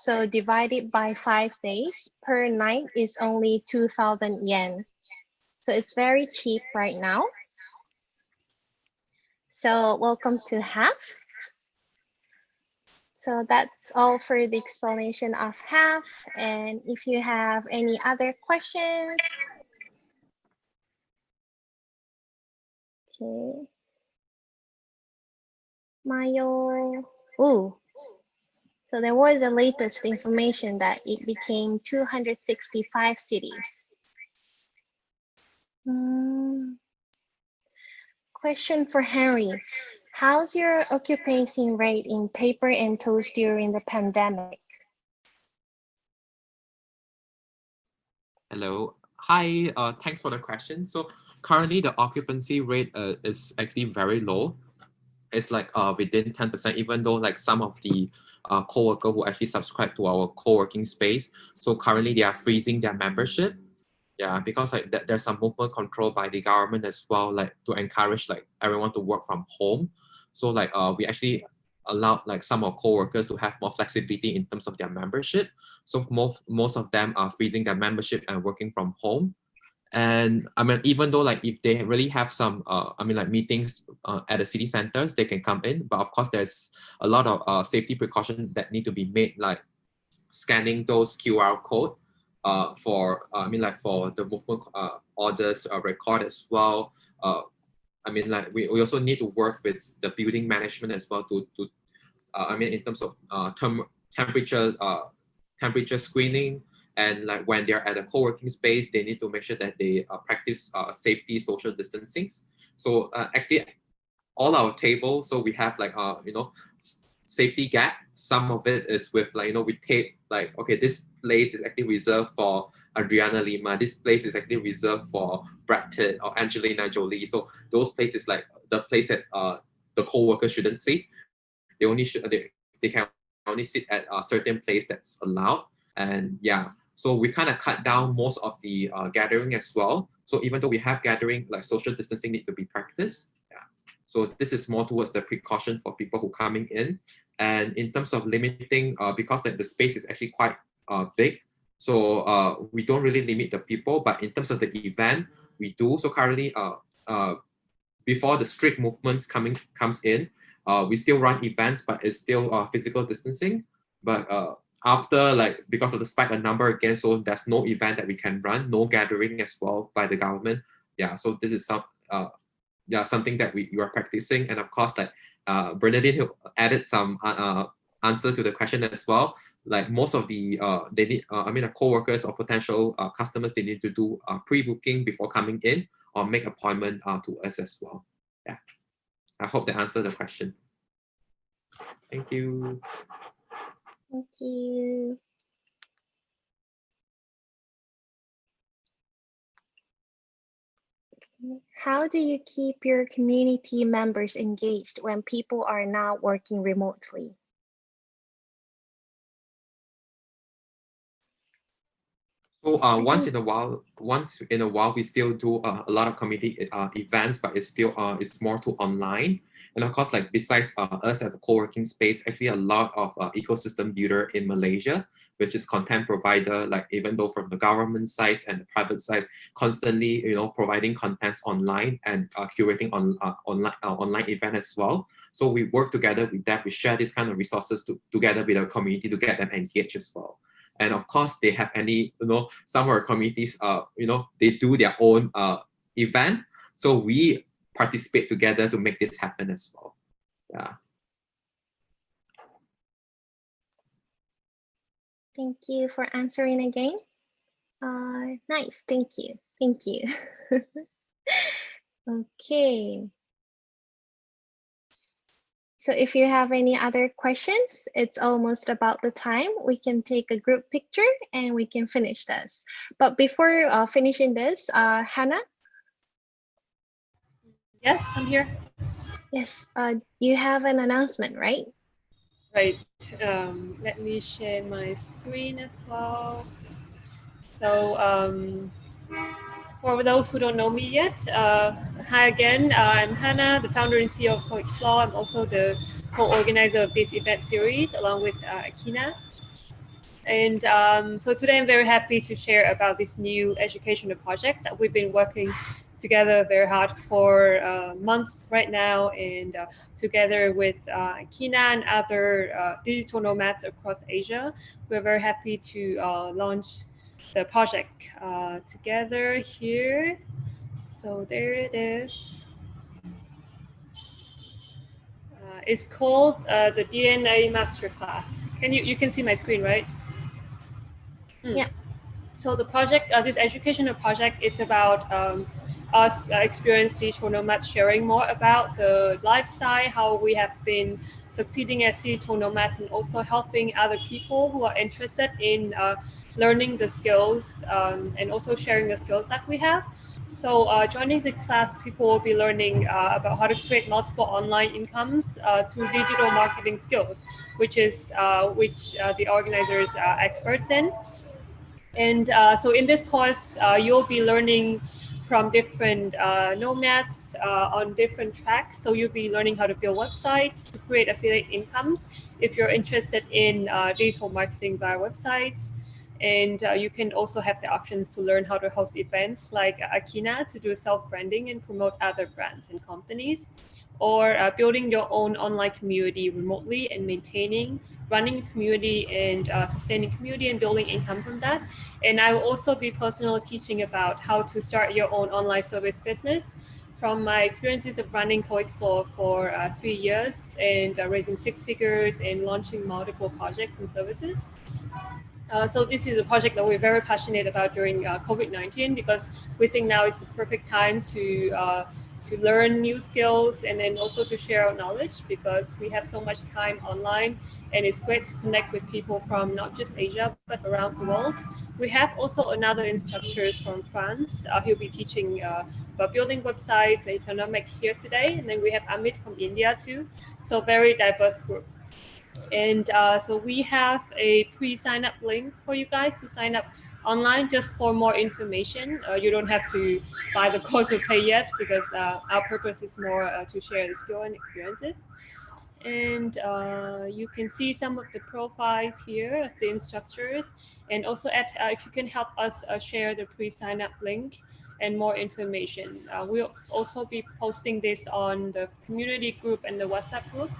So divided by 5 days per night is only 2,000 yen. So it's very cheap right now. So welcome to HafH. So that's all for the explanation of HafH. And if you have any other questions. Okay. Mayo. Ooh. So there was a latest information that it became 265 cities. Question for Henry. How's your occupancy rate in paper and toast during the pandemic? Hello. Hi, thanks for the question. So currently the occupancy rate is actually very low. It's like within 10%, even though like some of the co-worker who actually subscribe to our co-working space. So currently they are freezing their membership. Yeah, because like there's some movement control by the government as well, like to encourage like everyone to work from home. So like we actually allowed like some of co-workers to have more flexibility in terms of their membership. So most of them are freezing their membership and working from home. And I mean, even though like if they really have some, I mean, like meetings at the city centers, they can come in. But of course, there's a lot of safety precautions that need to be made, like scanning those QR code for, I mean, like for the movement orders record as well. I mean, like we also need to work with the building management as well to I mean, in terms of temperature screening. And like when they're at a co-working space, they need to make sure that they practice safety, social distancing. So actually, all our tables, so we have like you know, safety gap. Some of it is with like, you know, we tape like, okay, this place is actually reserved for Adriana Lima. This place is actually reserved for Brad Pitt or Angelina Jolie. So those places like the place that the co-worker shouldn't sit. They only should they can only sit at a certain place that's allowed. And yeah, so we kind of cut down most of the gathering as well. So even though we have gathering, like social distancing need to be practiced. Yeah. So this is more towards the precaution for people who coming in. And in terms of limiting, because the space is actually quite big, so we don't really limit the people, but in terms of the event, we do. So currently, before the strict movements comes in, we still run events, but it's still physical distancing. But after, like, because of the spike in number again, so there's no event that we can run, no gathering as well by the government. Yeah, so this is something that you are practicing. And of course, like Bernadette added some answer to the question as well. Like most of the they need, co-workers or potential customers, they need to do pre-booking before coming in or make appointment to us as well. Yeah, I hope that answered the question. Thank you. Thank you. How do you keep your community members engaged when people are now working remotely? So once in a while, we still do a lot of community events, but it's still it's more to online. And of course, like besides us at the co-working space, actually a lot of ecosystem builder in Malaysia, which is content provider, like even though from the government sites and the private sites, constantly providing contents online and curating online event as well. So we work together with that. We share this kind of resources together with our community to get them engaged as well. And of course, they have some of our communities, they do their own event. So we participate together to make this happen as well. Yeah. Thank you for answering again. Nice, thank you. Thank you. Okay. So if you have any other questions, it's almost about the time. We can take a group picture and we can finish this. But before finishing this, Hannah? Yes, I'm here. Yes, you have an announcement, right? Right. Let me share my screen as well. So for those who don't know me yet, hi again. I'm Hannah, the founder and CEO of CoXplore. I'm also the co-organizer of this event series along with Akina. And so today I'm very happy to share about this new educational project that we've been working together very hard for months right now, and together with Akina and other digital nomads across Asia, we're very happy to launch the project together here. So there it is. It's called the DNA Masterclass. You can see my screen, right? Yeah. So the project, this educational project, is about us experienced digital nomads sharing more about the lifestyle, how we have been succeeding as digital nomads, and also helping other people who are interested in learning the skills and also sharing the skills that we have. So joining the class, people will be learning about how to create multiple online incomes through digital marketing skills, which the organizers are experts in. And so in this course, you'll be learning from different nomads on different tracks. So you'll be learning how to build websites to create affiliate incomes if you're interested in digital marketing via websites. And you can also have the options to learn how to host events like Akina to do self-branding and promote other brands and companies, or building your own online community remotely and running a community and sustaining community and building income from that. And I will also be personally teaching about how to start your own online service business from my experiences of running CoXplore for 3 years and raising 6 figures and launching multiple projects and services. So this is a project that we're very passionate about during COVID-19, because we think now is the perfect time to learn new skills and then also to share our knowledge, because we have so much time online, and it's great to connect with people from not just Asia but around the world. We have also another instructor from France. He'll be teaching about building websites that he cannot make here today, and then we have Amit from India too. So very diverse group. And so we have a pre-sign up link for you guys to sign up online just for more information. You don't have to buy the course or pay yet, because our purpose is more to share the skill and experiences. And you can see some of the profiles here of the instructors, and also if you can help us share the pre-sign up link and more information. We'll also be posting this on the community group and the WhatsApp group,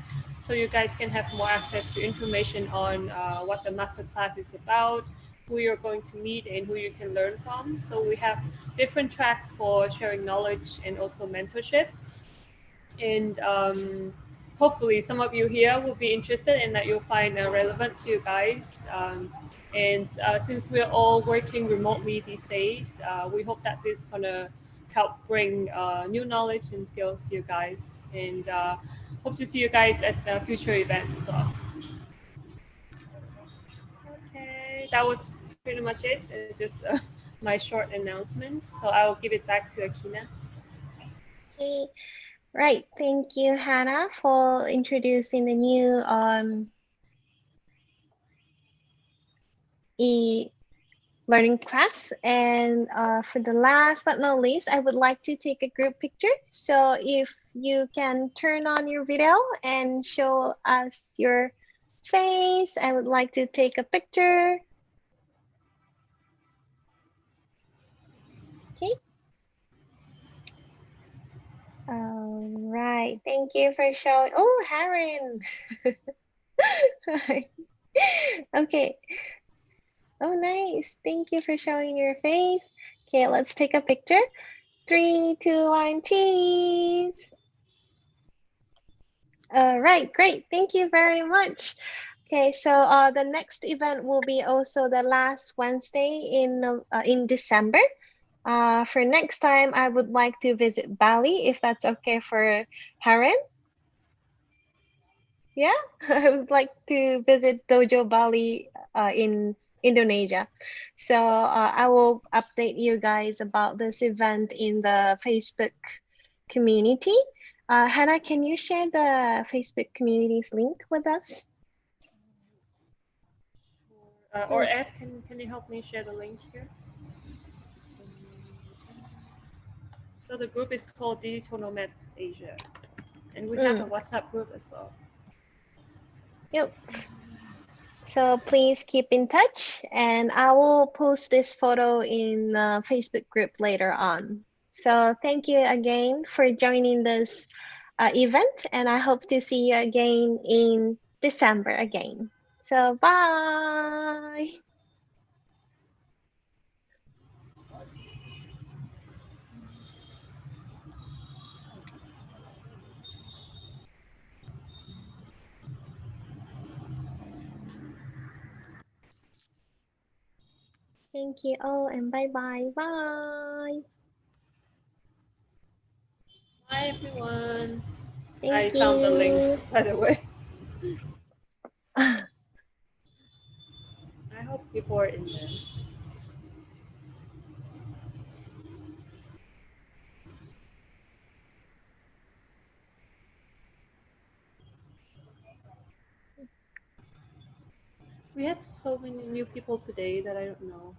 so you guys can have more access to information on what the masterclass is about, who you're going to meet, and who you can learn from. So we have different tracks for sharing knowledge and also mentorship. And hopefully some of you here will be interested and that you'll find relevant to you guys. And since we're all working remotely these days, we hope that this is gonna help bring new knowledge and skills to you guys. And hope to see you guys at future events as well. Okay, that was pretty much it. Just my short announcement. So I will give it back to Akina. Okay. Right, thank you, Hannah, for introducing the new e-learning class. And for the last but not least, I would like to take a group picture. So if you can turn on your video and show us your face, I would like to take a picture. Okay. All right, thank you for showing. Oh, Harren. Okay. Oh, nice. Thank you for showing your face. Okay, let's take a picture. 3, 2, 1, cheese. All right, great. Thank you very much. Okay, so the next event will be also the last Wednesday in December. For next time, I would like to visit Bali, if that's okay for Harren. Yeah, I would like to visit Dojo Bali in Indonesia. So I will update you guys about this event in the Facebook community. Hannah, can you share the Facebook community's link with us? Or Ed, can you help me share the link here? So the group is called Digital Nomads Asia, and we have a WhatsApp group as well. Yep. So please keep in touch, and I will post this photo in the Facebook group later on. So thank you again for joining this event, and I hope to see you again in December again. So bye. Thank you all, and bye-bye. Bye. Bye, everyone. Thank I found the link, by the way. I hope people are in there. We have so many new people today that I don't know.